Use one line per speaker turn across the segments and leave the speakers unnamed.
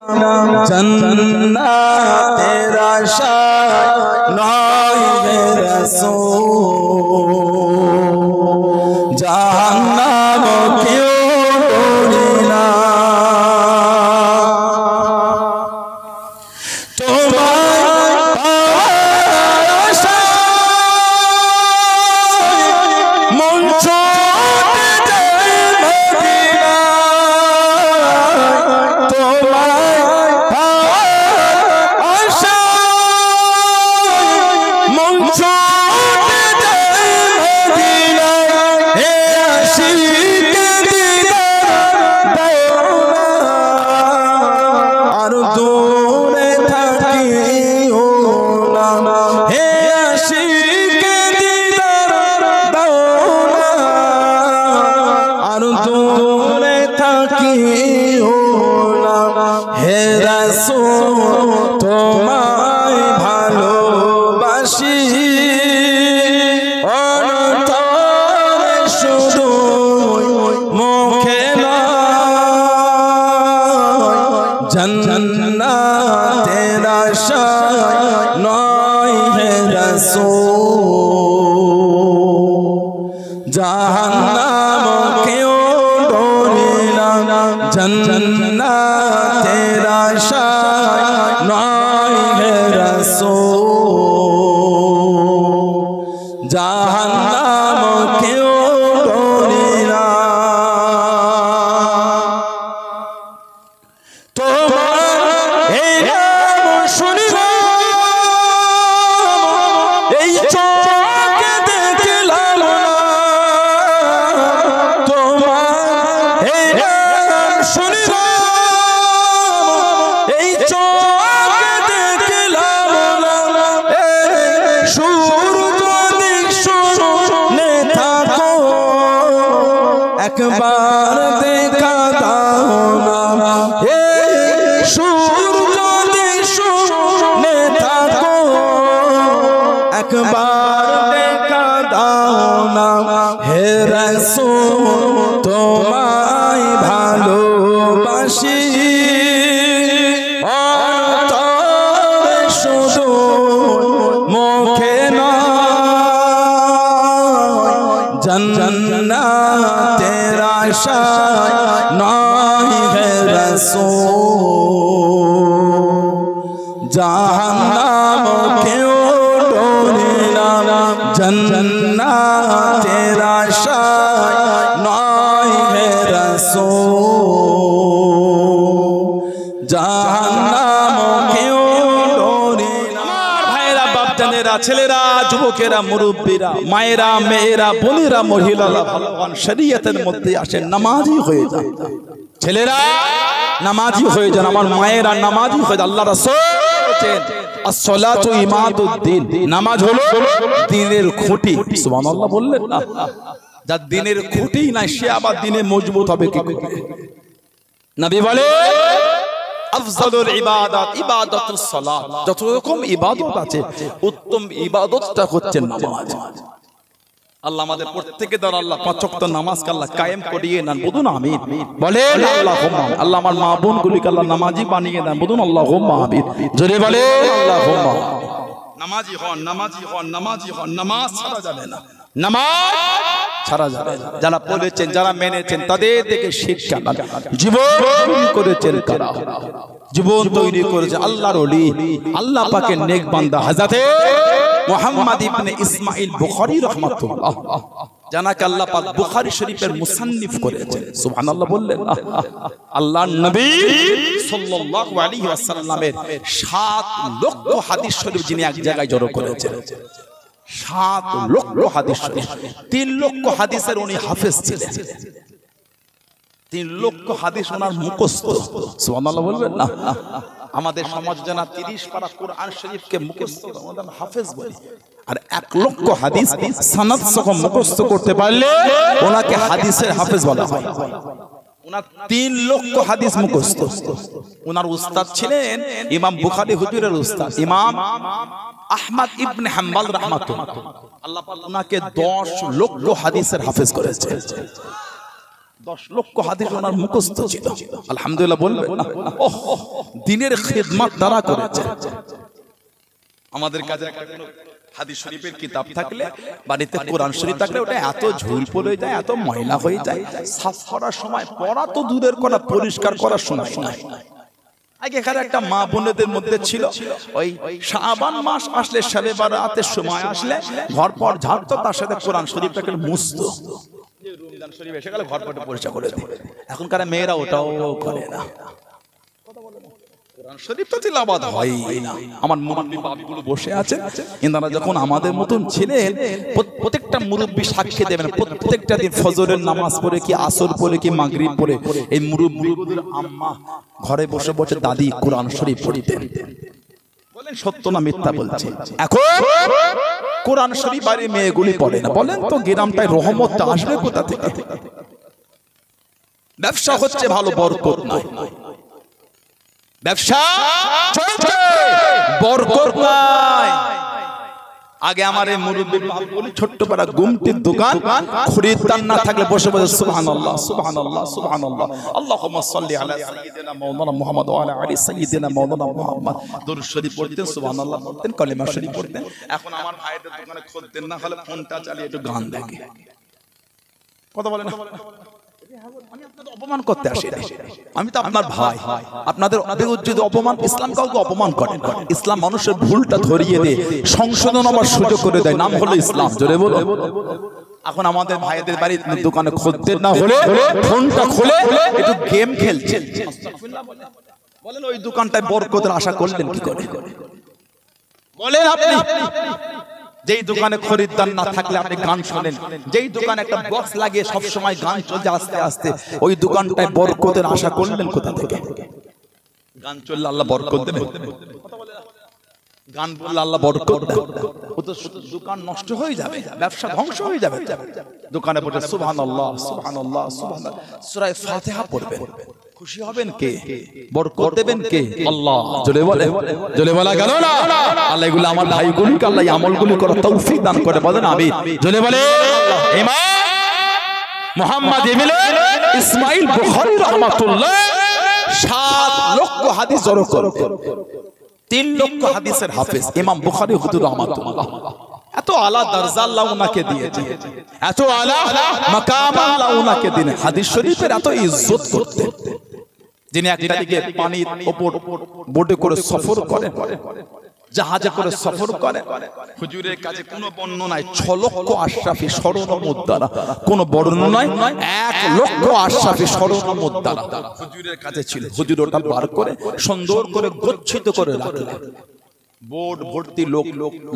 जन्नत तेरा शान है रसूल जहन्नम क्यों डोरीना जन्नत तेरा शान है रसूल जहन्नम क्यों डोरीना जन्नत तेरा शान है रसूल जहन्नम क्यों डोरीना एक बार देखा दाना एक बार देखा दाना हे रसूल তোমায় ভালোবাসি অন্তরে শুধু মুখে নয় जन्नत तेरा शान है रसूल जहन्नम क्यों डोरीना जन्नत तेरा शान है रसूल जहन्नम क्यों डोरीना भाईरा बापजानेरा ছেলেরা যুবকেরা মুরব্বিরা মায়েরা মেয়েরা বোনেরা মহিলারা ভগবান শরীয়তের মধ্যে আসেন নামাজি হয়ে যান ছেলেরা নামাজি হয়ে যান আমার মায়েরা নামাজি হয়ে যান আল্লাহ রাসূল বলেন as-salatu imaduddin নামাজ হলো দ্বীনের খুঁটি সুবহানাল্লাহ বললেন না যার দ্বীনের খুঁটি নাই সে আবার দ্বীনে মজবুত হবে কি করে নবী বলে আফজালুল ইবাদাত ইবাদাতুস সালাত যত রকম ইবাদত আছে উত্তম ইবাদতটা হচ্ছে নামাজ আল্লাহ আমাদের প্রত্যেককে দ্বারা আল্লাহ পাঁচ ওয়াক্ত নামাজকে আল্লাহ কায়েম করিয়ে নেন বলুন আমিন বলেন আল্লাহুম্মা আল্লাহ আমার মা বোনগুলিকে আল্লাহ নামাজি বানিয়ে দেন বলুন আল্লাহুম্মা আমিন জোরে বলেন আল্লাহুম্মা নামাজি হন নামাজি হন নামাজি হন নামাজ ছাড়া যাবে না নামাজ ছাড়া যাবে যারা পড়েছেন যারা মেনেছেন তাদের থেকে শিক্ষা জীবন করেছেন কারা জীবন তৈরি করেছে আল্লাহর ওলি আল্লাহ পাকের নেক বান্দা হযরতে মুহাম্মদ ইবনে ইসমাঈল বুখারী রাহমাতুল্লাহ জানাকে আল্লাহ পাক বুখারী শরীফের মুসান্নিফ করেছেন সুবহানাল্লাহ বললেন আল্লাহর নবী সাল্লাল্লাহু আলাইহি ওয়াসাল্লামের 7 লক্ষ হাদিস শরীফ যিনি এক জায়গায় জড়ো করেছেন 7 লক্ষ হাদিস শরীফ 3 লক্ষ হাদিসের উনি হাফেজ ছিলেন 3 লক্ষ হাদিস ওনার মুখস্থ সুবহানাল্লাহ বলবেন না আমাদের সমাজ জানা 30 পারা কোরআন শরীফকে মুখস্থ আমরা হাফেজ বলি আর 1 লক্ষ হাদিস সনদ সহ মুখস্থ করতে পারলে ওনাকে হাদিসের হাফেজ বলা হয় ওনার 3 লক্ষ হাদিস মুখস্থ ওনার উস্তাদ ছিলেন ইমাম বুখারী হুজুরের উস্তাদ ইমাম আহমদ ইবনে হাম্বল রাহমাতুল্লাহ আল্লাহ পাক ওনাকে 10 লক্ষ হাদিসের হাফেজ করেছে 10 লক্ষ হাদিস ওনার মুখস্থ ছিল। আলহামদুলিল্লাহ বলবেন না? দিনের খিদমত তারা করেছে। আমাদের কাছে হাদিস শরীফের কিতাব থাকলে, বাড়িতে কোরআন শরীফ থাকলে ওটা এত ঝুল পড়ে যায়, এত ময়লা হয়ে যায়, সাফ করার সময়, পড়া তো দূরের কথা, পরিষ্কার করার সময় নাই। আগেকার একটা মা বোনেদের মধ্যে ছিল, ওই শাবান মাস আসলে, শবে বারাতের সময় আসলে ঘর পর ঝাড়তো, তার সাথে কোরআন শরীফটাকে মুছতো। রমজান শরীফ এসে গেলে ঘর পরটা পরিষ্কার করে দিত। এখনকার মেয়েরা ওটাও করে না। কোরআন শরীফ তো তিলাওয়াত হয়ই না। আমার মুরব্বি বাপগুলো বসে আছে, ইনারা যখন আমাদের মতন ছিলেন, প্রত্যেকটা মুরব্বি সাক্ষী দেবেন, প্রত্যেকটা দিন ফজরের নামাজ পড়ে কি, আসর পড়ে কি, মাগরিব পড়ে, এই মুরব্বিদের আম্মা ঘরে বসে বসে দাদি কোরআন শরীফ পড়তেন। বলেন সত্য না মিথ্যা বলছে? এখন কোরআন শরীফ বাড়ি মেয়েগুলি পড়ে না। বলেন তো গ্রামটায় রহমতটা আসবে কোথা থেকে? ব্যবসা হচ্ছে ভালো, বরকত নাই। ব্যবসা চলছে, বরকত নাই। আগে আমার এই মুরব্বির বাপ বলি, ছোট্ট পাড়া গুমটির দোকান, খরিদ্দার না থাকলে বসে বসে সুবহানাল্লাহ সুবহানাল্লাহ সুবহানাল্লাহ, আল্লাহুম্মা সাল্লি আলা সাইয়্যিদিনা মাওলানা মুহাম্মদ ওয়া আলা আলি সাইয়্যিদিনা মাওলানা মুহাম্মদ, দরুদ শরীফ পড়তেন, সুবহানাল্লাহ পড়তেন, কালেমা শরীফ পড়তেন। এখন আমার ভাইদের দোকানে খদ্দের না হলে ফোনটা চালিয়ে একটু গান দেখে। কথা বলেন না? আমি আপনাদের অপমান করতে আসি না, আমি তো আপনার ভাই। আপনাদের যদি অপমান, ইসলাম কাউকে অপমান করে না। ইসলাম মানুষের ভুলটা ধরিয়ে দেয়, সংশোধন আবার সুযোগ করে দেয়, নাম হলো ইসলাম। জোরে বলো। এখন আমাদের ভাইদের বাড়ির দোকানে খদ্দের না হলে ফোনটা খুলে একটু গেম খেলছে। বলেন ওই দোকানটায় বরকতের আশা করলেন কি করে? বলেন আপনি। যেই দোকানে খরিদ্দার না থাকলে আপনি গান শোনেন, যেই দোকানে একটা বক্স লাগিয়ে সব সময় গান চলছে আস্তে আস্তে, ওই দোকানটায় বরকতের আশা করলেন কোথা থেকে? গান চললে আল্লাহ বরকত দেবে? গান বললে আল্লাহ বরকত দেবে? ও তো দোকান নষ্ট হয়ে যাবে, ব্যবসা ধ্বংস হয়ে যাবে। দোকানে বসে সুবহানাল্লাহ সুবহানাল্লাহ সুবহানাল্লাহ সূরা ফাতিহা পড়বেন, খুশি হবেন কে? বরকত দেবেন কে? আল্লাহ। জোরে বলে, জোরে বলা গেল না? আল্লাহ এগুলো আমার ভাইগুলিকে আল্লাহ এই আমলগুলি করার তৌফিক দান করে। বলেন আমিন। জোরে বলে। ইমাম মুহাম্মদ ইবনে ইসমাইল বুখারী রাহমাতুল্লাহ 7 লক্ষ হাদিস জড়ো করে 3 লক্ষ হাদিসের হাফেজ ইমাম বুখারী হুজুর রাহমাতুল্লাহ। এত আলা দরজা আল্লাহ ওনাকে দিয়েছে, এত আলা মাকাম আল্লাহ ওনাকে দিনে। হাদিস শরীফের এত ইজ্জত করতে, যিনি একটা দিকে পানির উপর বোটে করে সফর করেন, জাহাজে করে সফর করেন। হুজুরের কাছে কোনো বর্ণনা নাই 6 লক্ষ আশরাফি স্বর্ণ মুদ্রা, কোনো বর্ণনা নাই 1 লক্ষ আশরাফি স্বর্ণ মুদ্রা হুজুরের কাছে ছিল। হুজুর ওটা বার করে সুন্দর করে গচ্ছিত করে রাখলেন। বোট ভর্তি লোক,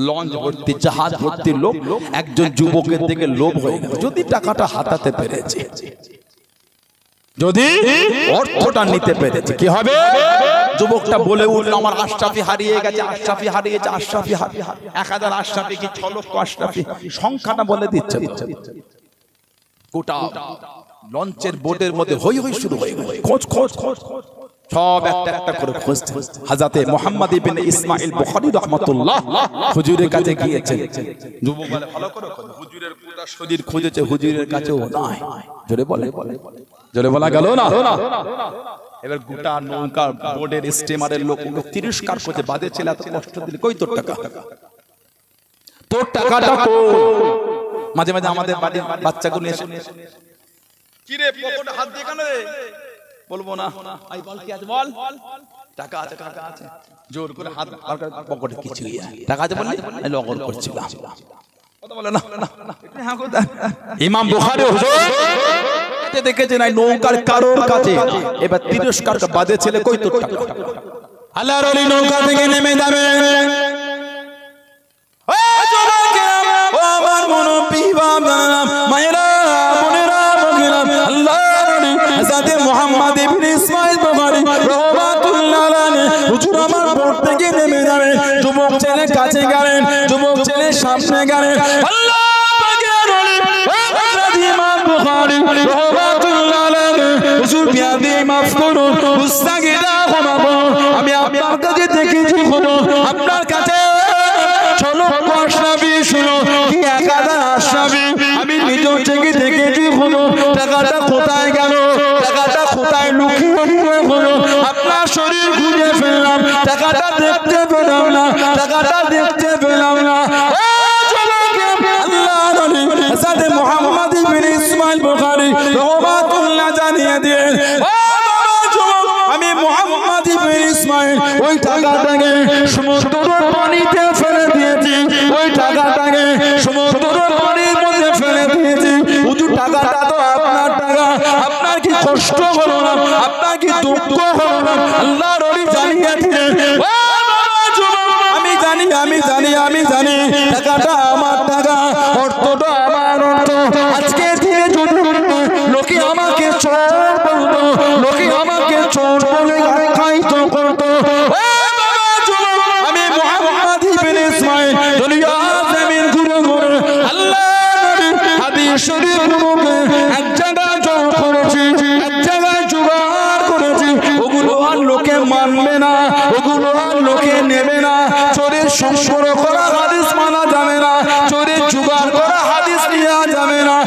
লঞ্চ ভর্তি, জাহাজ ভর্তি লোক। একজন যুবকের দিকে লোভ হয়ে গেল, যদি টাকাটা হাতাতে পেরেছে, যদি অর্থটা নিতে পেরেছে, কি হবে? যুবকটা বলে উঠল, আমার আশরাফি হারিয়ে গেছে, আশরাফি হারিয়েছে, আশরাফি হারিয়ে 1000 আশরাফি কি 6 লক্ষ আশরাফি, সংখ্যাটা বলে দিচ্ছে। গোটা লঞ্চের বোটের মধ্যে হই হই শুরু হয়ে গেল, খোঁজ খোঁজ খোঁজ, সব একটা একটা করে খুঁজতে। হযরতে মুহাম্মদ ইবনে ইসমাইল বুখারী রাহমাতুল্লাহ হুজুরের কাছে গিয়েছেন। যুবক বলে ভালো করে খোঁজ, হুজুরের পুরো শরীর খুঁজেছে, হুজুরের কাছেও নাই। জোরে বলে, জোরে বলা গেল না? এবার গোটা নৌকা বোর্ডের স্টিমারের লোক তিরস্কার করতে বাদে ছিল, এত কষ্ট দিলে কই তোর টাকা, তোর টাকাটা কো। মাঝে মাঝে আমাদের বাড়ির বাচ্চাগুলো এসে, কি রে পকেটে হাত দিয়ে কেন রে? বলবো না, আই বল কি আছে, বল টাকা আছে, টাকা আছে। জোর করে হাত পকেটে কিছু টাকা আছে বললি, আমি লগল করছিলাম। কথা বলে না? ইমাম বুখারী হুজুর দেখেছেন এই নৌকার কারোর কাছে, এবার তিরস্কার বাদে ছেলে কই তোর টাকা। আল্লাহর ওলি নৌকা থেকে নেমে যাবে, ও যুবকেরা, ও আমার মুনব্বি বাবা, মায়েরা, বোনেরা, ভগিরা, আল্লাহর ওলি হযরত মুহাম্মদ ইবনে ইসমাইল বুখারী রাহমাতুল্লাহ আলাইহি হুজুর আমার বোট থেকে নেমে যাবে। যুবক ছেলে কাছে গেলেন, যুবক ছেলে সামনে গেলেন। আল্লাহ পাকের ওলি হযরত ইমাম বুখারী রাহমাতুল্লাহ আলাইহি হুজুর বিয়াদি মাফ করুন, মুস্তাগিরা ক্ষমা করুন, আমি আপনার কাছে দেখেছি শুনো, আপনার কাছে 6 লক্ষ আশরাফি শুনো কি 1000 আশরাফি আমি নিজে থেকে দেখেছি শুনো, টাকাটা কোথায় গেল? টাকাটা দেখতে পেলাম না, টাকাটা দেখতে পেলাম না। আল্লাহ নবী হযরত মুহাম্মদ ইবনে ইসমাইল বুখারী রাহমাতুল্লাহ জানিয়ে দিয়ে, আমি মুহাম্মদ ইবনে ইসমাইল ওই টাকাটাকে সমুদ্রের পানিতে ফেলে দিয়েছি, ওই টাকাটাকে সমুদ্রের পানির মধ্যে ফেলে দিয়েছি। হুজুর টাকাটা তো আপনার টাকা, আপনার কি কষ্ট হলো না, আপনার কি দুঃখ হলো না? আল্লাহ নবী জানিয়ে দিলেন, আমি জানি টাকাটা আমার টাকা, অর্থটা আমার অর্থ। আজকে দিনে যদি লোকে আমাকে চোর বলতো, লোকে আমাকে চোর বলে খাইতো করতো, আমি মুহাম্মদ ইবনে ইসমাইল দুনিয়া জমিন ঘুরে ঘুরে আল্লাহ নবীর হাদিস শরীফগুলোকে এক জায়গায় জড়ো করেছি, এক জায়গায় জোগাড় করেছি। ওগুলো আর লোকে মানবে না, ওগুলো আর লোকে নেবে না। চোরের সংগ্রহ করা হাদিস মানা যাবে না, চোরের জোগাড় করা হাদিস নেওয়া যাবে না।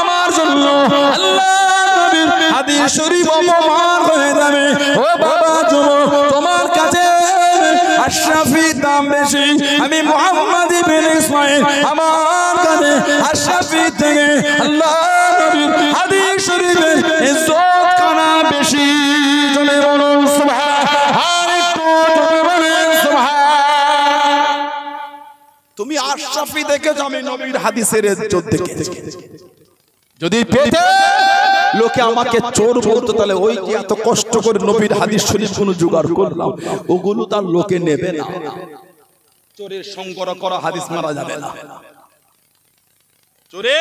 আমার জন্য আল্লাহ নবীর হাদিস শরীফ অপমান হয়ে যাবে। ও বাবা যুবক, তোমার কাছে আশরাফি দাম বেশি, আমি মুহাম্মদ ইবনে ইসমাইল আমার কাছে আশরাফি থেকে আল্লাহ নবীর হাদিস শরীফের ইজ্জত খানা বেশি। জনে বলুন সুবহান, আর একটু জনে বলেন সুবহান। তুমি আশরাফি দেখেছো, আমি নবীর হাদিসের ইজ্জত দেখেছি। যদি পেতে লোকে আমাকে চোর বলতো, তাহলে ওই যে এত কষ্ট করে নবীর হাদিস শরীফ কোন জোগাড় করলাম, ওগুলো তার লোকে নেবে না। চোরের সংগ্রহ করা হাদিস মারা যাবে না, চোরে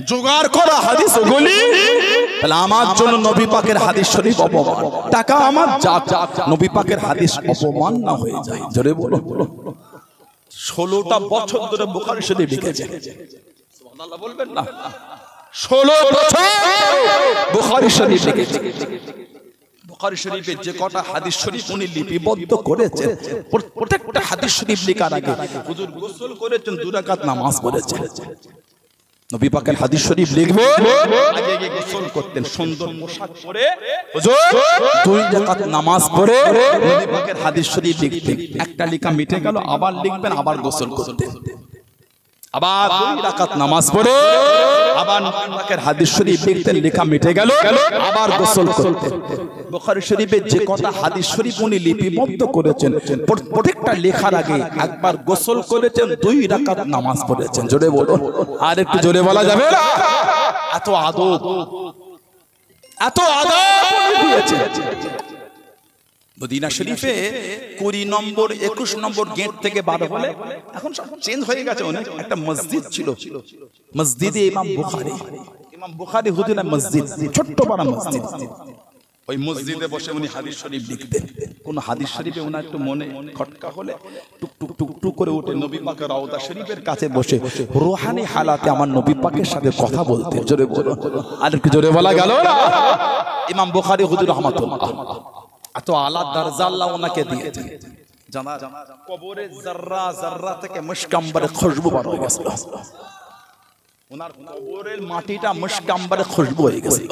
জোগাড় করা হাদিস ওগুলি। তাহলে আমার জন্য নবী পাকের হাদিস শরীফ অপমান, টাকা আমার যা নবী পাকের হাদিস অপমান না হয়ে যায়। জোরে বলো। 16টা বছর ধরে বুখারী শরীফ লিখেছে, সুবহানাল্লাহ বলবেন না? 16 বছর বুখারী শরীফ লিখেছে। বুখারী শরীফে যে কটা হাদিস শরীফ উনি লিপিবদ্ধ করেছেন, প্রত্যেকটা হাদিস শরীফ লেখার আগে হুজুর গোসল করেছেন, 2 রাকাত নামাজ পড়েছেন। নবী পাকের হাদিস শরীফ লিখবেন, আগে আগে গোসল করতেন, সুন্দর পোশাক পরে হুজুর 2 রাকাত নামাজ পড়ে নবী পাকের হাদিস শরীফ লিখতেন। একটা লেখা মিটে গেল, আবার লিখবেন, আবার গোসল করতেন, আবার 2 রাকাত নামাজ পড়ে আবার নবী পাকের হাদিস শরীফ লিখতেন, লেখা মিটে গেল, আবার গোসল করতেন। বুখারী শরীফে যে কথা হাদিস শরীফ উনি লিপিবদ্ধ করেছেন, প্রত্যেকটা লেখার আগে একবার গোসল করেছেন, 2 রাকাত নামাজ পড়েছেন। জোরে বলুন, আর একটু জোরে বলা যাবে না? এত আদব, এত আদব দিয়েছে। মদিনা শরীফে 20 নম্বর 21 নম্বর গেট থেকে বার হলে, এখন সব চেঞ্জ হয়ে গেছে অনেক। একটা মসজিদ ছিল, মসজিদে ইমাম বুখারী হুজুরের মসজিদ, ছোট্ট পাড়া মসজিদ। ওই মসজিদে বসে উনি হাদিস শরীফ লিখতেন। কোন হাদিস শরীফে ওনার একটু মনে খটকা হলে টুক টুক টুক টুক করে উঠে নবী পাকের রওজা শরীফের কাছে বসে রূহানি হালাতে আমার নবী পাকের সাথে কথা বলতেন। জোরে বলো, আর একটু জোরে বলা গেল না? ইমাম বুখারী হুজুর রাহমাতুল্লাহ, এত আলা দরজা আল্লাহ ওনাকে দিয়েছেন। জানা কবরে জাররা জাররা থেকে মুশক আম্বরের খুশবু বার হয়ে গেছিল। ওনার কবরের মাটিটা মুশক আম্বরের খুশবু হয়ে গেছিল।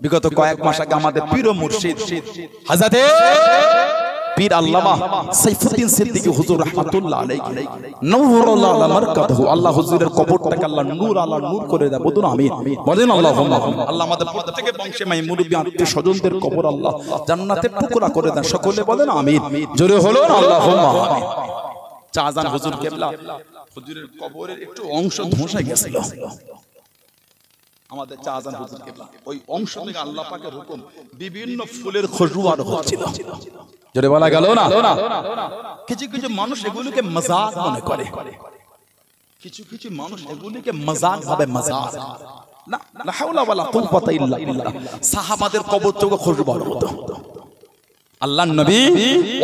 বিগত কয়েক মাস আগে আমাদের পীর ও মুর্শিদ হযরতে পীর আল্লামা সাইফুদ্দিন সিদ্দিকী হুজুর রাহমাতুল্লাহ আলাইহি নূরুল্লাহ আলা মারকাতহু, আল্লাহ হুজুরের কবরটাকে আল্লাহ নূর আলা নূর করে দেয়। বলুন আমিন, বলেন আল্লাহুম্মা। আল্লাহ আমাদের প্রত্যেককে বংশে মাই মুরব্বি আত্মীয় স্বজনদের কবর আল্লাহ জান্নাতের টুকরা করে দেন। সকলে বলেন আমিন, জোরে হলো আল্লাহুম্মা আমিন। চাজান হুজুর কেবলা হুজুরের কবরের একটু অংশ ধসে গেছিল। আমাদের চাজান হুজুর কেবলা ওই অংশ থেকে আল্লাহ পাকের হুকুম বিভিন্ন ফুলের খুশবু আর হচ্ছিল। জোরে বলা গেল না? কিছু কিছু মানুষ এগুলোকে মজাক মনে করে, কিছু কিছু মানুষ এগুলোকে মজাক ভাবে, মজাক না। লা হাওলা ওয়ালা কুওয়াতা ইল্লা বিল্লাহ। সাহাবাদের কবর থেকে খুশবু হতো। আল্লাহর নবী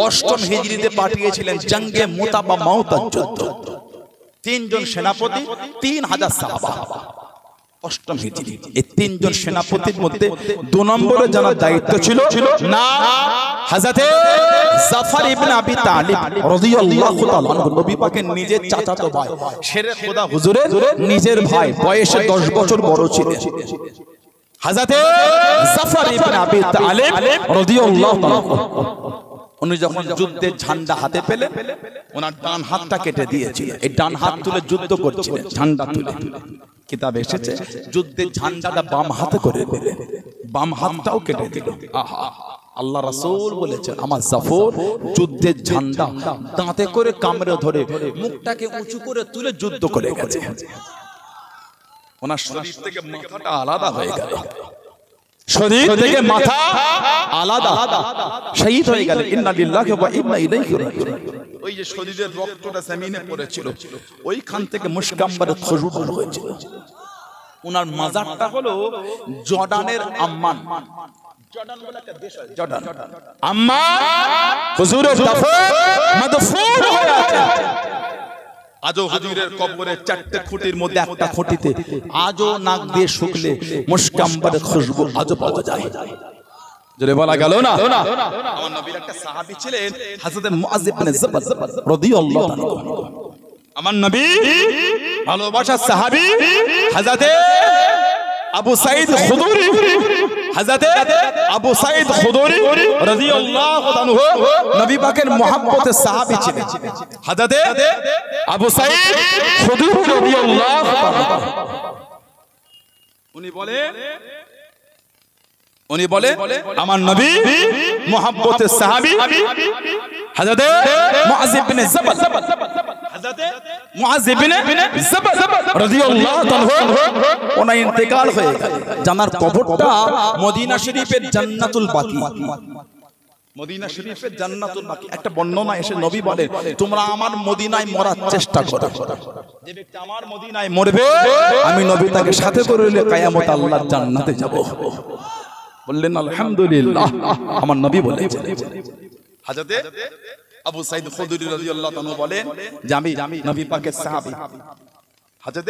8ম হিজরিতে পাঠিয়েছিলেন জঙ্গে মুতা বা মাউতার যুদ্ধ। 3 জন সেনাপতি, 3000 সাহাবা। 8ম হিজরি এই 3 জন সেনাপতির মধ্যে 2 নম্বরে যারা দায়িত্ব ছিল না হযরতে জাফর ইবনে আবি তালিব রাদিয়াল্লাহু তাআলা আনহু, নবী পাকের নিজের চাচাতো ভাই, শেরে খোদা হুজুরের নিজের ভাই, বয়সে 10 বছর বড় ছিলেন। হযরতে জাফর ইবনে আবি তালিব রাদিয়াল্লাহু তাআলা উনি যখন যুদ্ধের ঝান্ডা হাতে পেলেন ওনার ডান হাতটা কেটে দিয়েছিল। এই ডান হাত তুলে যুদ্ধ করছিলেন ঝান্ডা তুলে। কিতাবে এসেছে যুদ্ধের ঝান্ডাটা বাম হাতে করে দিলেন, বাম হাতটাও কেটে দিল। আহা, আল্লাহ রাসূল বলেছেন আমার জাফর যুদ্ধের ঝান্ডা দাঁতে করে কামড়ে ধরে মুখটাকে উঁচু করে তুলে যুদ্ধ করে গেছে। ওনার শরীর থেকে মাথাটা আলাদা হয়ে গেল, শরীর থেকে মাথা আলাদা, শহীদ হয়ে গেল। ইন্না লিল্লাহি ওয়া ইন্না ইলাইহি রাজিউন। ওই যে শরীরের রক্তটা জমিনে পড়েছিল ওইখান থেকে মুশকাম্বারে খুশবু বের হয়েছিল। ওনার মাজারটা হলো জর্ডানের আম্মান। জর্ডান বলে একটা দেশ আছে, জর্ডান। আম্মান হুজুরের দাফন মাদফুন হয়ে আছে। আজও হুজুরের কবরের চারটে খুঁটির মধ্যে একটা খুঁটিতে আজও নাক দিয়ে শুকলে মুশকাম্বারের খুশবু আজও পাওয়া যায়। জোরে বলা গেল না? আমার নবীর একটা সাহাবী ছিলেন হযরত মুআয ইবনে জাবাল রাদিয়াল্লাহু আনহু। আমার নবী ভালোবাসার সাহাবী হযরত আবু সাঈদ খুদরি, হযরত আবু সাঈদ খুদরি রাদিয়াল্লাহু আনহু নবী পাকের মুহাব্বতের সাহাবী ছিলেন। হযরত আবু সাঈদ খুদরি রাদিয়াল্লাহু আনহু উনি বলে আমার নবী মুহাব্বতের সাহাবী হযরত মুআয ইবনে জাবাল, হযরত মুআয ইবনে জাবাল রাদিয়াল্লাহু আনহু ওনার ইন্তেকাল হয়ে গেল। জানার কবরটা মদিনা শরীফের জান্নাতুল বাকি। মদিনা শরীফের জান্নাতুল বাকি একটা বর্ণনা এসে নবী বলেন তোমরা আমার মদিনায় মরার চেষ্টা করো, যে ব্যক্তি আমার মদিনায় মরবে আমি নবী তাকে সাথে করে নিয়ে কিয়ামত আল্লাহর জান্নাতে যাব। বললেন আলহামদুলিল্লাহ। আমার নবী বলেছেন। হযরত আবু সাঈদ খুদরি রাদিয়াল্লাহু তাআলা বলেন যে আমি নবী পাকের সাহাবী হযরত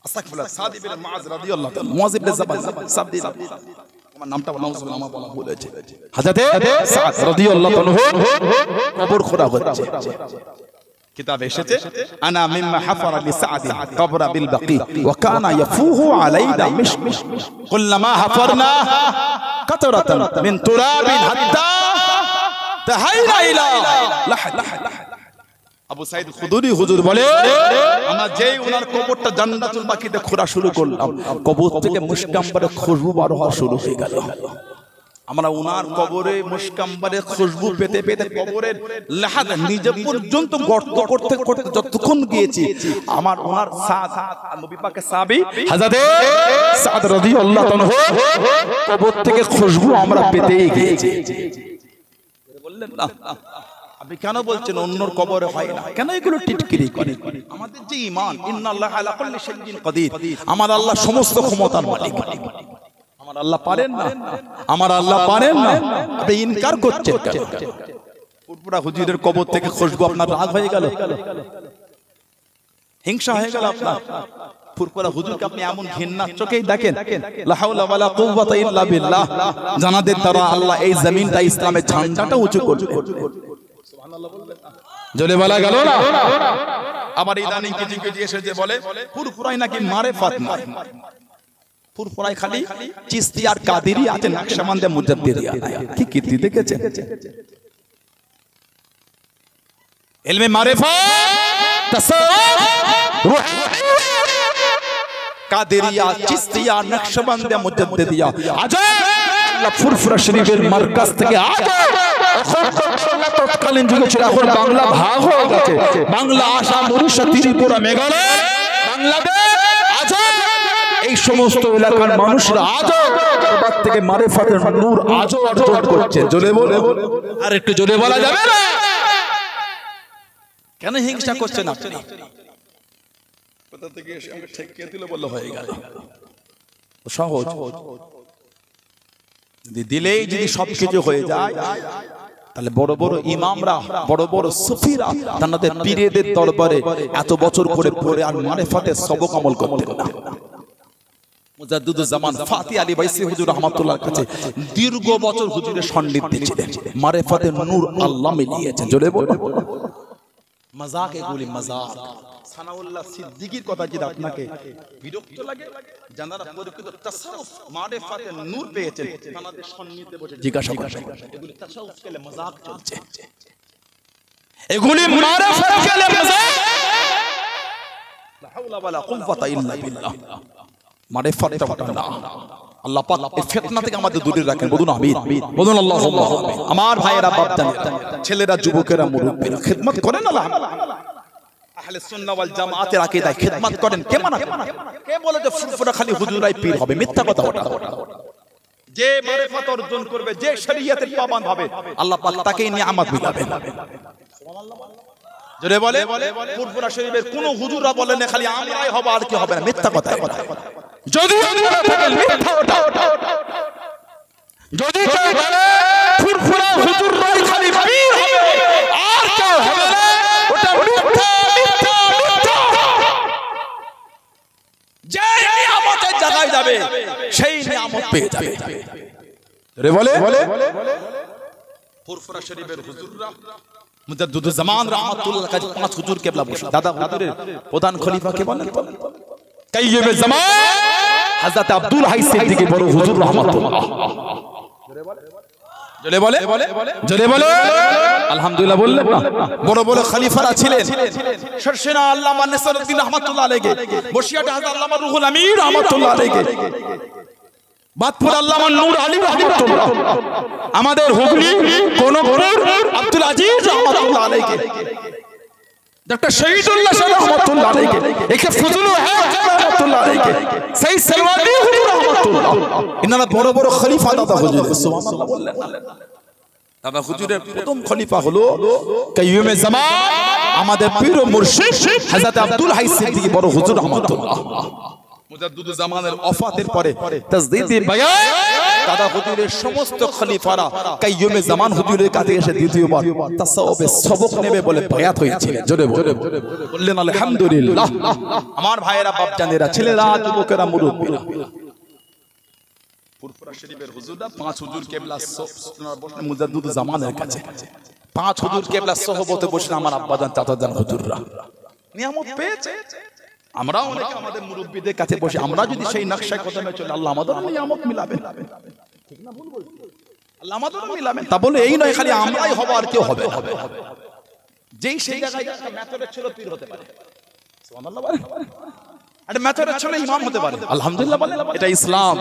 আস্তাগফিরুল্লাহ সাদ ইবনে মুআয রাদিয়াল্লাহু তাআলা, মুআয ইবনে জাবাল সাবদি, আমার নামটা নাউজুবিল্লাহ আমার বলা ভুল হয়েছে। হযরত সাদ রাদিয়াল্লাহু তাআলা কবর খোঁড়া হচ্ছে। কিতাবে এসেছে আনা মিম্মা হাফারা লি সাদ কবরা বিল বাকি ওয়া কানা ইয়াফুহু আলাইনা মিশমিশ কুল্লামা হাফারনা কাতরাতান মিন তুরাবিন হাত্তা তাহাইনা ইলা লাহদ। আবু সাঈদ খুদরি হুজুর বলে আমরা যেই ওনার কবরটা জান্নাতুল বাকিতে খোঁড়া শুরু করলাম কবর থেকে মুশকাম্বারে খুশবু বার হওয়া শুরু হয়ে গেল। আমরা ওনার কবরে মুশকাম্বারে খুশবু পেতে পেতে কবরের লাহাদ নিজে পর্যন্ত গর্ত করতে করতে যতক্ষণ গিয়েছি আমার ওনার সাদ নবী পাকের সাহাবী হযরত সাদ রাদিয়াল্লাহু আনহু কবর থেকে খুশবু আমরা পেতেই গিয়েছি। বললেন না আপনি কেন বলছেন অন্যর কবরে হয় না, কেন এগুলো টিটকিরি করে? আমাদের যে ঈমান ইন্নাল্লাহা আলা কুল্লি শাইইন কাদির, আমার আল্লাহ সমস্ত ক্ষমতার মালিক। আমার আল্লাহ পারেন না, আমার আল্লাহ পারেন না, আপনি ইনকার করছেন কেন? পুরপুরা হুজুরের কবর থেকে খুশবু আপনার রাগ হয়ে গেল, হিংসা হয়ে গেল আপনার? পুরপুরা হুজুরকে আপনি এমন ঘৃণার চোখেই দেখেন? লা হাওলা ওয়ালা কুওয়াতা ইল্লা বিল্লাহ। জানাদের দ্বারা আল্লাহ এই জমিনটা ইসলামের ঝান্ডাটা উঁচু করবে। সুবহানাল্লাহ বলবেন না? জোরে বলা গেল না? আবার ইদানিং কিছু কিছু এসে যে বলে পুরপুরাই নাকি মারেফাত নাই, পুরপুরাই খালি চিশতি আর কাদেরি আছে, নকশবন্দে মুজাদ্দিদিয়া নাই। কি কীর্তি দেখেছেন? ইলমে মারিফাত তাসাউফ কাদেরিয়া চিশতিয়া নকশবন্দে মুজাদ্দিদিয়া আল্লাহ ফুরফুরা শরীফের মারকাজ থেকে তৎকালীন যুগে ছিল, এখন বাংলা ভাগ হয়ে গেছে। বাংলা, আসাম, উড়িষ্যা, ত্রিপুরা, মেঘালয়, বাংলাদেশ, এই সমস্ত এলাকার মানুষরা আজও তার থেকে মারিফাতের নূর আজও অর্জন করছে। জোরে বলে, আর একটু জোরে বলা যাবে না? কেন হিংসা করছেন আপনি? কোথা থেকে এসে আমাকে ঠেকিয়ে দিলে বললে হয়ে গেল। সহজ দিলেই যদি সবকিছু হয়ে যায় তাহলে বড় বড় ইমামরা, বড় বড় সুফিরা তাদের পীরদের দরবারে এত বছর করে পড়ে আর মারিফাতের সবক আমল করতেন না। মুজাদ্দিদুজ জামান ফাতি আলী বাইসি হুজুর রাহমাতুল্লাহর কাছে দীর্ঘ বছর হুজুরের সান্নিধ্যে ছিলেন, মারিফাতের নূর আল্লাহ মিলিয়েছেন। জোরে বলুন। মজাক, এগুলি মজাক। সানাউল্লাহ সিদ্দিকীর কথা যদি আপনাকে বিরক্ত লাগে, যারা পরিচিত তাসাউফ মারিফাতে নূর পেয়েছেন, তাদের সন্নিহিতে বসে জিজ্ঞাসা করবেন এগুলি তাসাউফ কেলে মজাক চলছে, এগুলি মারিফাত কেলে মজাক। লা হাওলা ওয়ালা কুওয়াতা ইল্লা বিল্লাহ। মারিফাতটা ওটা না। আল্লাহ পাক এই ফিতনা থেকে আমাদের দূরে রাখেন, বলুন আমিন, বলুন আল্লাহুম্মা আমিন। আমার ভাইয়েরা, বাপজানেরা, ছেলেরা, যুবকেরা, মুরব্বিরা খিদমত করেন আলহামদুলিল্লাহ। আহলে সুন্নাহ ওয়াল জামাতের আকীদায় খিদমত করেন। কে মানা? কে বলে যে ফুরফুরা খালি হুজুরাই পীর হবে? মিথ্যা কথা ওটা। যে মারিফাত অর্জন করবে, যে শরীয়তের পাবন্দ হবে, আল্লাহ পাক তাকেই নিয়ামত দিবেন। সুবহানাল্লাহ। জোরে বলে। ফুরফুরা শরীফের কোন হুজুররা বলেন না খালি আমরাই হবে আর কি হবে না, মিথ্যা কথা। যদি মিথ্যা ওটা। যদি কেউ বলে ফুরফুরা হুজুররাই খালি পীর হবে আর কেউ হবে না, ওটা মিথ্যা। যে নিয়ামতের জায়গায় যাবে সেই নিয়ামত পেয়ে যাবে। রে বলে ফুরফুরা শরীফের হুজুররা মুজাদ্দিদুজ জামান রাহমাতুল্লাহ কাছে 5 হুজুর কেবলা বসে। দাদা হুজুরের প্রধান খলিফা কে বলেন? কাইয়্যিমে জামান হযরত আব্দুল হাই সিদ্দিকী বড় হুজুর রাহমাতুল্লাহ। জোরে বলে আলহামদুলিল্লাহ বললেন না? বড় বড় খলিফারা ছিলেন। শর্ষেনা আল্লামা নাসিরউদ্দিন রাহমাতুল্লাহ আলাইহি, বসিয়াটে হযরত আল্লামা রুহুল আমিন রাহমাতুল্লাহ আলাইহি, বাদপুর আল্লামা নূর আলী রাহমাতুল্লাহ, আমাদের হুগলি কোনপুর আব্দুল আজিজ রাহমাতুল্লাহ আলাইহি, ডক্টর শহীদুল্লাহ শাহ রাহমাতুল্লাহ আলাইহি, একে ফজলুল হক রাহমাতুল্লাহ আলাইহি, সাইয়্যিদ সালওয়ানি হুজুর রাহমাতুল্লাহ। ইনারা বড় বড় খলিফা দাদা হুজুর। সুবহানাল্লাহ বললেন। দাদা হুজুরের প্রথম খলিফা হলো কাইয়্যিমে জামান আমাদের পীর ও মুর্শিদ হযরত আব্দুল হাই সিদ্দিকী বড় হুজুর রাহমাতুল্লাহ। মুজাদ্দিদুজ জামানের ওফাতের পরে তাজদীদে বায়ান দাদা হুজুরের সমস্ত খলিফারা কাইয়্যিমে জামান হুজুরের কাছে এসে দ্বিতীয়বার তাসাউফে সবক নেবে বলে বায়াত হয়েছিল। জোরে বললেন আলহামদুলিল্লাহ। আমার ভাইয়েরা, বাপজানেরা, ছেলেরা, যুবকেরা, মুরব্বিরা, ফুরফুরা শরীফের হুজুররা 5 হুজুর কেবলা বসে মুজাদ্দিদুজ জামানের কাছে। 5 হুজুর কেবলা সোহবতে বসে আমার আব্বাজান, চাচাজান হুজুররা নিয়ামত পেয়েছে। আমরা অনেকে আমাদের মুরব্বিদের কাছে বসে আমরা যদি সেই নকশায় কদমে চলে, আল্লাহ আমাদের নিয়ামত মিলাবেন। ঠিক না? ভুল বলছি? আল্লাহ আমাদের মিলাবেন। তা বলে এই নয় খালি আমরাই হব আর কেউ হবে না। যেই সেই জায়গায় একটা মেথডের ছিল পীর হতে পারে। সুবহানাল্লাহ বলেন। একটা মেথডের ছিল ইমাম হতে পারে। আলহামদুলিল্লাহ বলেন। এটা ইসলাম।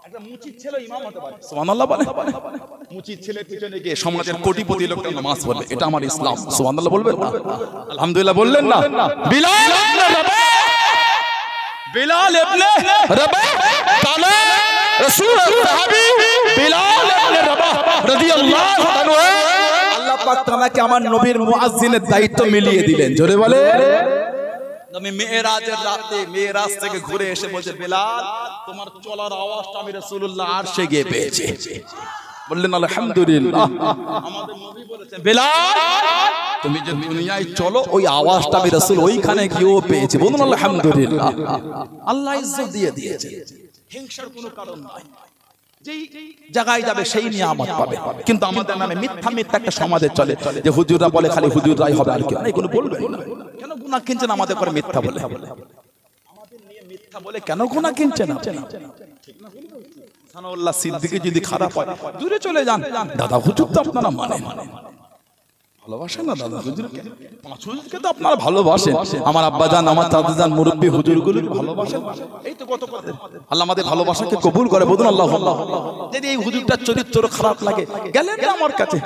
একটা মুচিত ছিল ইমাম হতে পারে। সুবহানাল্লাহ বলেন। মুচিত ছেলের পিছনে গিয়ে সমাজের কোটিপতি লোকটা নামাজ পড়বে, এটা আমার ইসলাম। সুবহানাল্লাহ বলবেন না? আলহামদুলিল্লাহ বললেন না? বিলাল ইবনে রাবাহ, বিলাল ইবনে রাবাহ তাআলা রাসূল সাহাবী বিলাল ইবনে রাবাহ রাদিয়াল্লাহু আনহু, আল্লাহ পাক তাআলাকে আমার নবীর মুয়াজ্জিনের দায়িত্ব মিলিয়ে দিলেন। জোরে বলে। নবী মেরাজের রাতে মেরাজ থেকে ঘুরে এসে বলছে, বিলাল তোমার চলার আওয়াজটা আমি রাসূলুল্লাহ আরশে গিয়ে পেয়েছি। বললেন আলহামদুলিল্লাহ। আমাদের নবী বলেছেন, বিলাল তুমি যে দুনিয়ায় চলো ওই আওয়াজটা আমি রাসূল ওইখানে গিয়েও পেয়েছি। বলুন আলহামদুলিল্লাহ। আল্লাহ ইজ্জত দিয়ে দিয়েছে। হিংসার কোনো কারণ নাই। যেই জায়গায় যাবে সেই নিয়ামত পাবে। কিন্তু আমাদের নামে মিথ্যা একটা সমাজে চলে যে হুজুররা বলে খালি হুজুররাই হবে আর কি না। এগুলো বলবেন না। কেন গুনাহ কিনছেন আমাদের করে মিথ্যা বলে? আমাদের নিয়ে মিথ্যা বলে কেন গুনাহ কিনছেন? ঠিক না? সানাউল্লাহ সিদ্দিকী যদি খারাপ হয় দূরে চলে যান। দাদা হুজুর তো আপনারা মানেন, ভালোবাসেন না? দাদা হুজুরকে 5 হুজুরকে তো আপনারা ভালোবাসেন। আমার আব্বাজান, আমার দাদাজান, মুরব্বি হুজুরগুলো ভালোবাসেন। এই তো কত কথা। আল্লাহ আমাদের ভালোবাসাকে কবুল করে। বলুন আল্লাহুম্মা। যদি এই হুজুরটার চরিত্র খারাপ লাগে, গেলেন না আমার কাছে,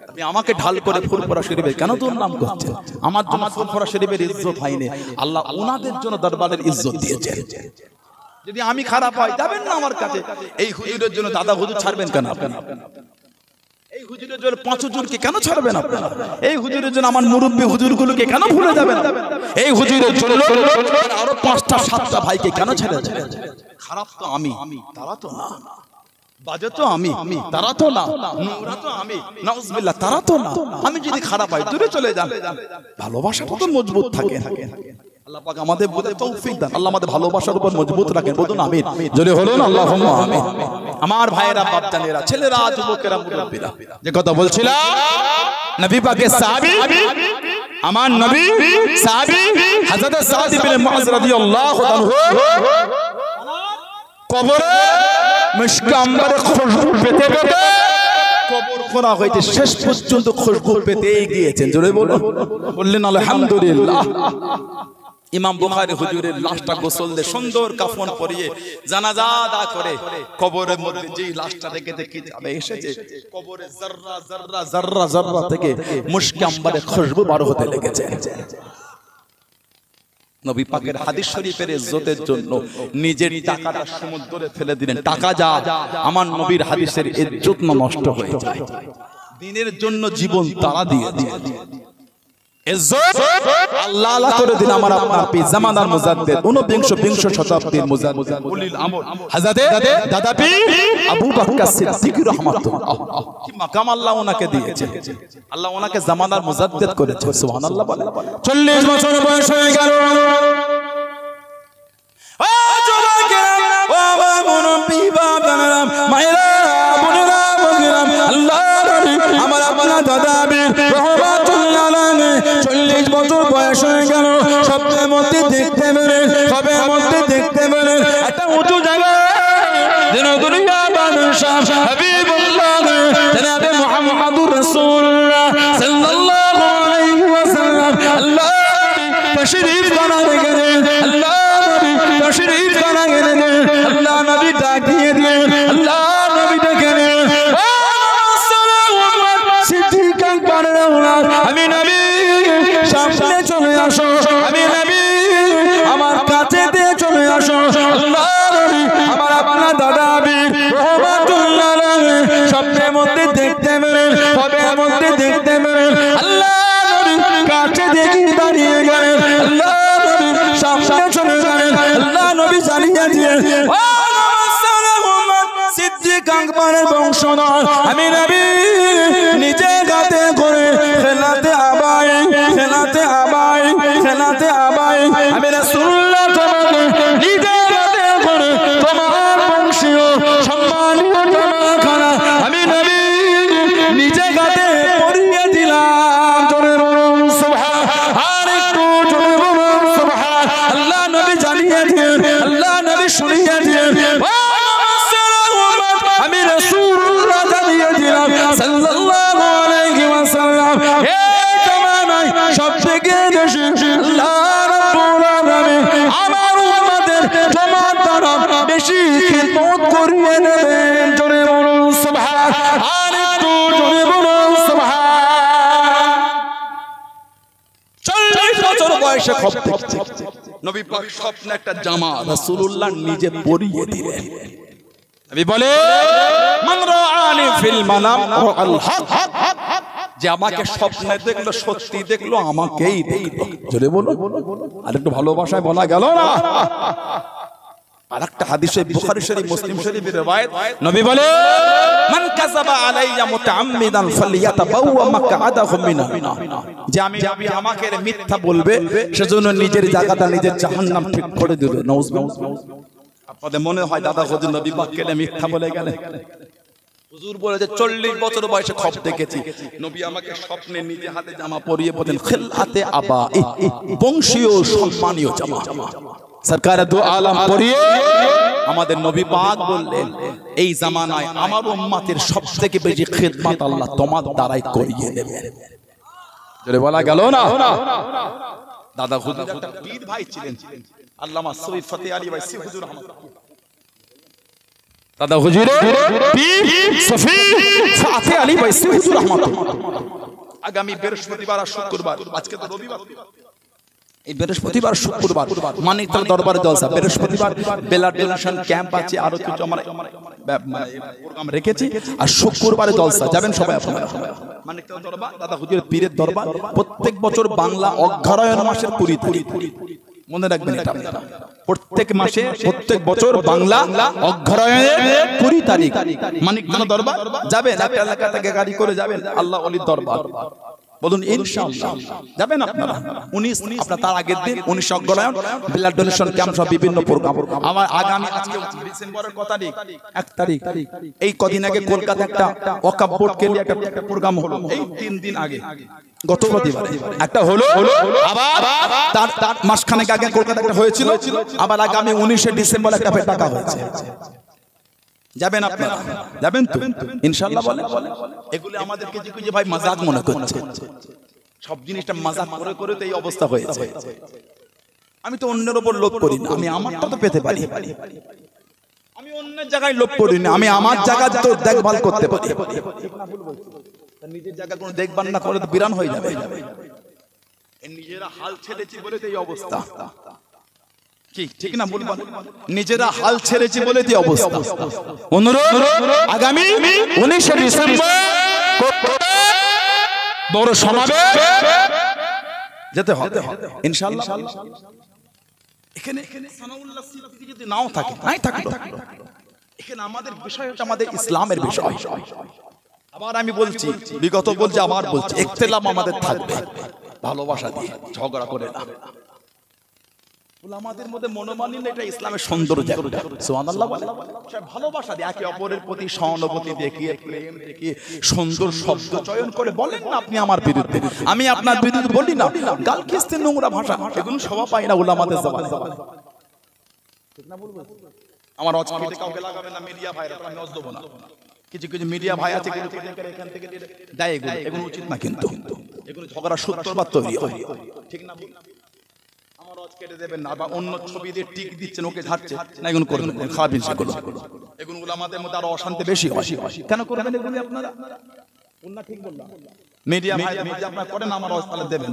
আপনি আমাকে ঢাল করে ফুরফুরা শরীফের কেন দুর্নাম করছেন? আমার জন্য ফুরফুরা শরীফের ইজ্জত হয়নি, আল্লাহ ওনাদের জন্য দরবারের ইজ্জত দিয়েছেন। যদি আমি খারাপ হয় যাবেন না আমার কাছে। এই হুজুরের জন্য দাদা হুজুর ছাড়বেন কেন আপনারা? এই হুজুরের জন্য 5 হুজুরকে কেন ছাড়বেন আপনারা? এই হুজুরের জন্য আমার মুরব্বি হুজুরগুলোকে কেন ভুলে যাবেন? এই হুজুরের জন্য আরো 5টা 7টা ভাইকে কেন ছেড়েছেন? খারাপ তো আমি, তারা তো না। বাজে তো আমি, তারা তো না। নোংরা তো আমি, নাউজুবিল্লাহ, তারা তো না। আমি যদি খারাপ হয় দূরে চলে যান। ভালোবাসাটা তো মজবুত থাকে। আল্লাহ পাক আমাদের বুঝে তৌফিক দেন। আল্লাহ আমাদের ভালোবাসার উপর মজবুত রাখেন। বলুন আমিন। জোরে বলুন আল্লাহুম্মা আমিন। আমার ভাইয়েরা, বাপজানেরা, ছেলেরা, যুবকেরা, মুরব্বিরা, যে কথা বলছিলাম নবী পাকের সাহাবী আমার নবী সাহাবী হযরত সাদ ইবনে মুআয রাদিয়াল্লাহু আনহু কবরে মিশক আম্বরে খুশবু পেতে পেতে কবর খোঁড়া হইতে শেষ পর্যন্ত খুশবু পেতেই গিয়েছেন। জোরে বললেন আলহামদুলিল্লাহ। ইমাম বুখারী হুজুরের লাশটা গোসল দিয়ে সুন্দর কাফন পরিয়ে জানাজা আদা করে কবরের মধ্যে যেই লাশটা রেখে দেখি যাবে এসেছে কবরে যাররা যাররা যাররা যাররা থেকে মুশক আম্বরে খুশবু বার হতে লেগেছে। নবী পাকের হাদিস শরীফের ইজ্জতের জন্য নিজের টাকাটা সমুদ্রে ফেলে দিলেন। টাকা যা, আমার নবীর হাদিসের ইজ্জত নষ্ট হয়ে যায়। দিনের জন্য জীবন তারা দিয়ে ইজ্জত আল্লাহ আল্লাহ করে দিন আমার আপনার পীর জামানার মুজাদ্দিদ 19 শতাব্দীর মুজাদ্দিদ উলিল আমর হযরত দাদা পীর আবু বকর সিদ্দিক রাহমাতুল্লাহ কি মাকাম আল্লাহ ওনাকে দিয়েছে। আল্লাহ ওনাকে জামানার মুজাদ্দিদ করেছে। সুবহানাল্লাহ বলে 40 বছর বয়স হয়ে গেল। ও যুবকেরা ও আমার মুরব্বি বাবারা মায়েরা বোনেরা বগিরা আল্লাহ আমার আপনার দাদা পীর রাহমাতুল্লাহ 40 বছর বয়স হয়ে গেল। সবের মধ্যে দেখতে পেলেন, সবের মধ্যে দেখতে পেলেন একটা উঁচু জায়গা দুনিয়া বাদশাহ হাবিবুল্লাহ জনাবে মুহাম্মদুর রাসূলুল্লাহ সাল্লাল্লাহু আলাইহি ওয়াসাল্লাম আল্লাহ তশরীফ বানাতে গেলেন। আল্লাহ নবী তশরীফ বানাতে গেলেন। আল্লাহ নবী ডাক দিয়ে দিলেন। আল্লাহ নবী ডেকে নিলেন সিদ্দিক আকবর আমি নবী সামনে চলে আসো, আমি নবী আমার কাছে দিয়ে চলে আসো। আল্লাহ নবী আমার আপনার দাদা পীর রাহমাতুল্লাহ আলাইহি স্বপ্নের মধ্যে দেখতে পেলেন, স্বপ্নের মধ্যে দেখতে পেলেন আল্লাহ নবী কাছে দেখি দাঁড়িয়ে গেলেন। আল্লাহ নবী সামনে চলে গেলেন। আল্লাহ নবী জানিয়ে দিলেন সিদ্দিক আকবরের বংশধর আমি নবী নিজে গাতে করে খেলাতে আবাই খেলাতে আবাই খেলাতে আবাই আমি রাসূলুল্লাহ তোমাকে নিজে গাতে করে তোমার বংশীয় সম্মানীয় জামাখানা আমি নবী নিজে গাতে পরিয়ে দিলাম। জোরে বলুন সুবহান। আর একটু জোরে বলুন সুবহান। আল্লাহ নবী জানিয়ে দিলেন, আল্লাহ নবী শুনিয়ে দিলেন আমি রাসূলুল্লাহ জানিয়ে দিলাম সাল্লাল্লাহু আলাইহি ওয়াসাল্লাম এই জামানায় সবথেকে বেশি আল্লাহ রাব্বুল আলামিন আমার উম্মতের জামাত দ্বারা বেশি খিদমত করিয়ে নেবেন। জোরে বলুন সুবহান। আর একটু জোরে বলুন সুবহান। 40 বছর বয়সে নবী পাক স্বপ্নে একটা জামা রাসূলুল্লাহ নিজে পরিয়ে দিলেন। নবী বলে মান রাআনি ফিল মানাম রাআল হক যে আমাকে স্বপ্নে দেখলো সত্যি দেখলো আমাকেই দেখলো। জোরে বলো। আর একটু ভালোবাসায় বলা গেল না। আরেকটা হাদিসে বুখারী শরীফ মুসলিম শরীফের রওয়ায়াত নবী বলে মান কাযাবা আলাইয়া মুতাআম্মিদান ফালইয়াতাবাওয়া মাকআদাহু মিনান যে আমি আমাকে মিথ্যা বলবে সেজন্য নিজের জায়গাটা নিজের জাহান্নাম ঠিক করে দিল। নাউজুবিল্লাহ। আপনাদের মনে হয় দাদা হুজুর নবী পাককে মিথ্যা বলে গেলেন। হুজুর বলে যে 40 বছর বয়সে খব দেখেছি নবী আমাকে স্বপ্নে নিজে হাতে জামা পরিয়ে বলেন খিলাতে আবা বংশীয় সম্মানীয় জামা সরকারে দু আলম পরিয়ে আমাদের নবী পাক বললেন এই জামানায় আমার উম্মতের সবথেকে বেশি খিদমত আল্লাহ তোমার দ্বারাই করিয়ে দেবেন। জোরে বলা গেল না। দাদা হুজুর একটা পীর ভাই ছিলেন আল্লামা সৈয়দ ফতেহ আলী ওয়াইসি হুজুর দাদা হুজুরের পীর সফি ফতেহ আলী ওয়াইসি হুজুর রাহমাতুল্লাহ আগামী বৃহস্পতিবার আর শুক্রবার আজকে তো রবিবার এই বৃহস্পতিবার শুক্রবার মানিকতলা দরবারে জলসা বৃহস্পতিবার ব্লাড ডোনেশন ক্যাম্প আছে আর কিছু আমরা প্রোগ্রাম রেখেছি আর শুক্রবারে জলসা যাবেন সবাই আপনারা মানিকতলা দরবার দাদা হুজুরের পীরের দরবার প্রত্যেক বছর বাংলা অগ্রহায়ণ মাসের 20 তারিখ মনে রাখবেন এটা প্রত্যেক মাসে প্রত্যেক বছর বাংলা অগ্রহায়ণের 20 তারিখ মানিকতলা দরবার যাবেন একটা এলাকা থেকে গাড়ি করে যাবেন আল্লাহ ওলির দরবার বলুন ইনশাআল্লাহ যাবেন আপনারা 19 আপনার তার আগের দিন 19 অগ্রহায়ণ ব্লাড ডোনেশন ক্যাম্প সব বিভিন্ন প্রোগ্রাম। আমার আগামী আজকে ডিসেম্বরের কত তারিখ 1 তারিখ, এই কদিন আগে কলকাতা একটা ওয়াকফ বোর্ড কে নিয়ে একটা প্রোগ্রাম হলো, এই 3 দিন আগে গত রবিবার একটা হলো, আবার তার মাসখানেক আগে কলকাতা একটা হয়েছিল, আবার আগামী 19 ডিসেম্বর একটা ডাকা হয়েছে। যাবেন আপনারা, যাবেন তো ইনশাআল্লাহ? বলেন এগুলো আমাদেরকে যে ভাই মাজাক মনে করছে, সব জিনিসটা মাজাক করে করে তো এই অবস্থা হয়েছে। আমি তো অন্যের উপর লোভ করি না, আমি আমারটা তো পেতে পারি। আমি অন্যের জায়গায় লোভ করি না, আমি আমার জায়গা তো দেখভাল করতে পারি। নিজের জায়গা কোনো দেখভাল না করে তো বিরান হয়ে যাবে। নিজেরা হাল ছেড়েছি বলে তো এই অবস্থা, কি ঠিক না বলবো? নিজেরা হাল ছেড়েছি বলে তো অবস্থা। অনুরোধ আগামী 19 ডিসেম্বর বড় সমাবেশ যেতে হবে ইনশাআল্লাহ। এখানে সানাউল্লাহ সিদ্দিকী যদি নাও থাকে, নাই থাকলো, এখানে আমাদের বিষয় হচ্ছে আমাদের ইসলামের বিষয়। আবার আমি বলছি, বিগত বলছি, আবার বলছি, ইখতিলাফ আমাদের থাকবে, ভালোবাসা দিয়ে, ঝগড়া করে না। আমাদের মধ্যে মনোমালিন্য এটা ইসলামের সৌন্দর্য। সুবহানাল্লাহ বলে ভালোবাসা দিয়ে একে অপরের প্রতি সহানুভূতি দেখিয়ে, প্রেম দেখিয়ে, সুন্দর শব্দ চয়ন করে বলেন না আপনি আমার বিরুদ্ধে, আমি আপনার বিরুদ্ধে বলি না। গাল কিস্তে নোংরা ভাষা এগুলো শোভা পায় না উলামাদের জবানে। ঠিক না বলবো? আমার অচকিতে কাউকে লাগাবে না মিডিয়া ভাইরা, আমি নজ দেব না। কিছু কিছু মিডিয়া ভাই আছে এখান থেকে দেয়, এগুলো উচিত না, কিন্তু এগুলো ঝগড়া সূত্রপাত তৈরি হয়। ঠিক না? আমার রজ কেটে দেবেন না, বা অন্য ছবি দিয়ে টিক দিচ্ছেন, ওকে ঝাড়ছে না, এগুলো করবেন না, খারাপ জিনিস এগুলো। এগুলো আমাদের মধ্যে আরো অশান্তি বেশি হয়। কেন করবেন এগুলো আপনারা? ঠিক বললাম, মিডিয়া ভাই আপনারা করেন, আমার রজ তাহলে দেবেন।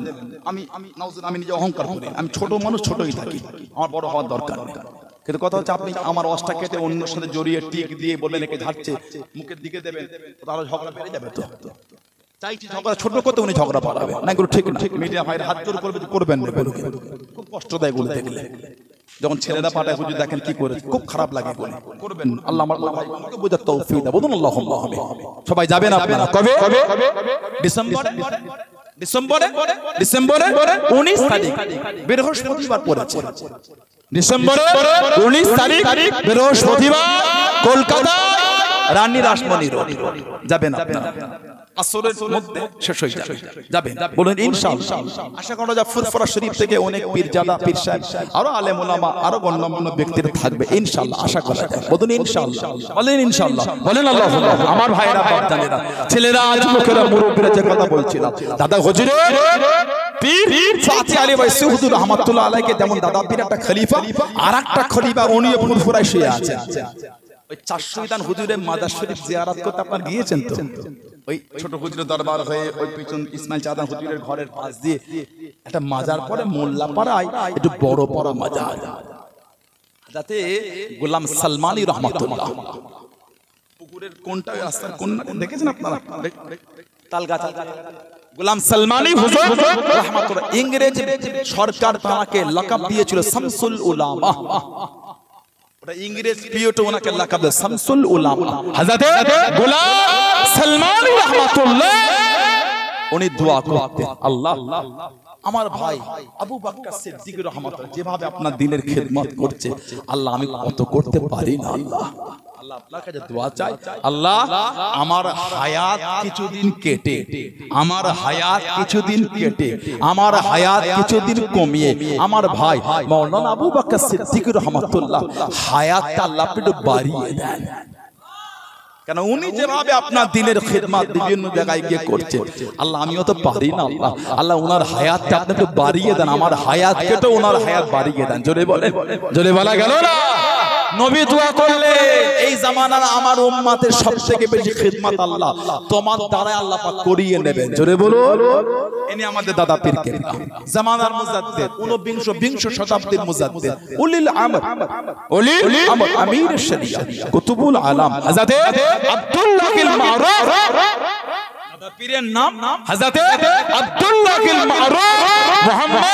আমি নিজে অহংকার করি, আমি ছোট মানুষ, ছোটই থাকি, আমার বড় হওয়ার দরকার নেই। কিন্তু কথা হচ্ছে আপনি আমার রসটা কেটে অন্যের সাথে জড়িয়ে টিক দিয়ে বলবেন একে ঝাড়ছে, মুখের দিকে দেবেন, তাহলে ঝগড়া বেড়ে যাবে। তো চাইছি ঝগড়া ছোট করতে, উনি ঝগড়া পালাবে না, এগুলো ঠিক না। মিডিয়া ভাইয়ের হাত জোর করবে, করবেন না, খুব কষ্ট দেয় এগুলো দেখলে। যখন ছেলেরা পাঠায় হুজুর দেখেন কি করে, খুব খারাপ লাগে, করবেন। আল্লাহ আমার ভাইকে বোঝার তৌফিক দাও, বলুন আল্লাহুম্মা আমিন। সবাই যাবেন আপনারা কবে? ডিসেম্বরে 19 তারিখ বৃহস্পতিবার পড়েছে। ডিসেম্বরে 19 তারিখ বৃহস্পতিবার কলকাতা রানী রাসমণি রোড যাবেন আপনারা, আসরের মধ্যে শেষ হয়ে যাবে। যাবেন, বলুন ইনশাআল্লাহ। আশা করা যায় ফুরফুরা শরীফ থেকে অনেক পীরজাদা, পীর সাহেব, আরো আলেম ওলামা, আরো গণ্যমান্য ব্যক্তিরা থাকবে ইনশাআল্লাহ, আশা করা যায়। বলুন ইনশাআল্লাহ, বলেন ইনশাআল্লাহ, বলেন আল্লাহুম্মা। আমার ভাইরা, বাপজানেরা, ছেলেরা, যুবকেরা, মুরব্বিরা যে কথা বলছিলাম, দাদা হুজুর পীর ফাতি আলী ওয়াইসি হুজুর রাহমাতুল্লাহ আলাইহি যেমন দাদা পীর একটা খলিফা, আরেকটা খলিফা উনিও ফুরফুরায় শুয়ে আছে। ওই 400 দান হুজুরের মাজার শরীফ জিয়ারত করতে আপনারা গিয়েছেন তো? ওই ছোট হুজুরের দরবার হয়ে ওই পিছন ইসমাইল চাঁদা হুজুরের ঘরের পাশ দিয়ে একটা মাজার পরে মোল্লাপাড়ায় একটু বড় বড় মাজার, যাতে গোলাম সালমানি রহমাতুল্লাহ, পুকুরের কোনটা রাস্তার কোন দেখেছেন আপনারা? তালগাছ গোলাম সালমানি হুজুর রহমাতুল্লাহ, ইংরেজ সরকার তাকে লাকাব দিয়েছিল শামসুল উলামা। ইংরেজ পিওটো ওনাকে লাকাব দেয় শামসুল উলামা। হযরত গোলাম সালমানি রাহমাতুল্লাহ উনি দোয়া করতেন, আল্লাহ আমার ভাই আবু বকর সিদ্দিক রাহমাতুল্লাহ যেভাবে আপনার দ্বীনের খিদমত করছে, আল্লাহ আমি কত করতে পারি না। আল্লাহ আপনার কাছে দোয়া চাই, আল্লাহ আমার হায়াত কিছুদিন কেটে, আমার হায়াত কিছুদিন কেটে, আমার হায়াত কিছুদিন কমিয়ে আমার ভাই মাওলানা আবু বকর সিদ্দিক রাহমাতুল্লাহ হায়াতটা আল্লাহ একটু বাড়িয়ে দেন। কেন উনি যেভাবে আপনার দ্বীনের খিদমত বিভিন্ন জায়গায় গিয়ে করছে, আল্লাহ আমিও তো পারি না। আল্লাহ আল্লাহ ওনার হায়াতটা আপনি একটু বাড়িয়ে দেন, আমার হায়াত কেটে ওনার হায়াত বাড়িয়ে দেন। জোরে বলেন, জোরে বলা গেল না? নবী দোয়া করলে এই জামানার আমার উম্মতের সবথেকে বেশি খিদমত আল্লাহ তোমার দ্বারা আল্লাহ পাক করিয়ে নেবেন। জোরে বলুন। ইনি আমাদের দাদা পীর কেবলা, জামানার মুজাদ্দিদ, 19 শতাব্দীর মুজাদ্দিদ, উলিল আমর, উলিল আমর, আমির শরিয়া, কুতুবুল আলাম, হযরত আব্দুল্লাহিল মারুফ। দাদা পীরের নাম হযরত আব্দুল্লাহিল মারুফ মুহাম্মদ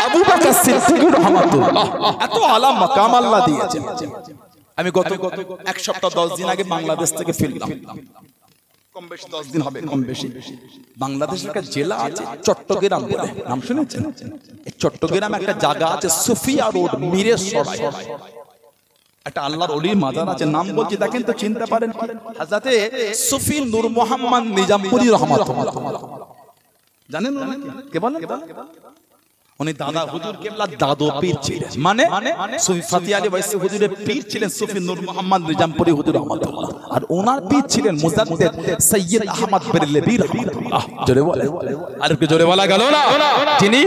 আবু বকর সিদ্দিক রাহমাতুল্লাহ। এত আলাম মাকাম আল্লাহ দিয়েছেন। আমি গত এক সপ্তাহ 10 দিন আগে বাংলাদেশ থেকে ফিরলাম। কম বেশি 10 দিন হবে, কম বেশি। বাংলাদেশের একটা জেলা আছে চট্টগ্রাম বলে, নাম শুনেছেন? এই চট্টগ্রামে একটা জায়গা আছে সুফিয়া রোড, মিরেশ্বরাই। একটা আল্লাহর ওলির মাজার আছে, নাম বলছি দেখেন তো চিনতে পারেন কি? হযরতে সুফি নূর মোহাম্মদ নিজামপুরী রাহমাতুল্লাহ, জানেন নাকি? কে বলেন? উনি দাদা হুজুর কেবলা দাদু পীর ছিলেন, মানে সুফি ফাতি আলী ওয়াইসি হুজুরের পীর ছিলেন সুফি নূর মোহাম্মদ নিজামপুরী হুজুর রাহমাতুল্লাহ, আর ওনার পীর ছিলেন মুজাদ্দিদ সৈয়দ আহমদ বেরেলভী রাহমাতুল্লাহ। জোরে বলে, আর একটু জোরে বলা গেল না? যিনি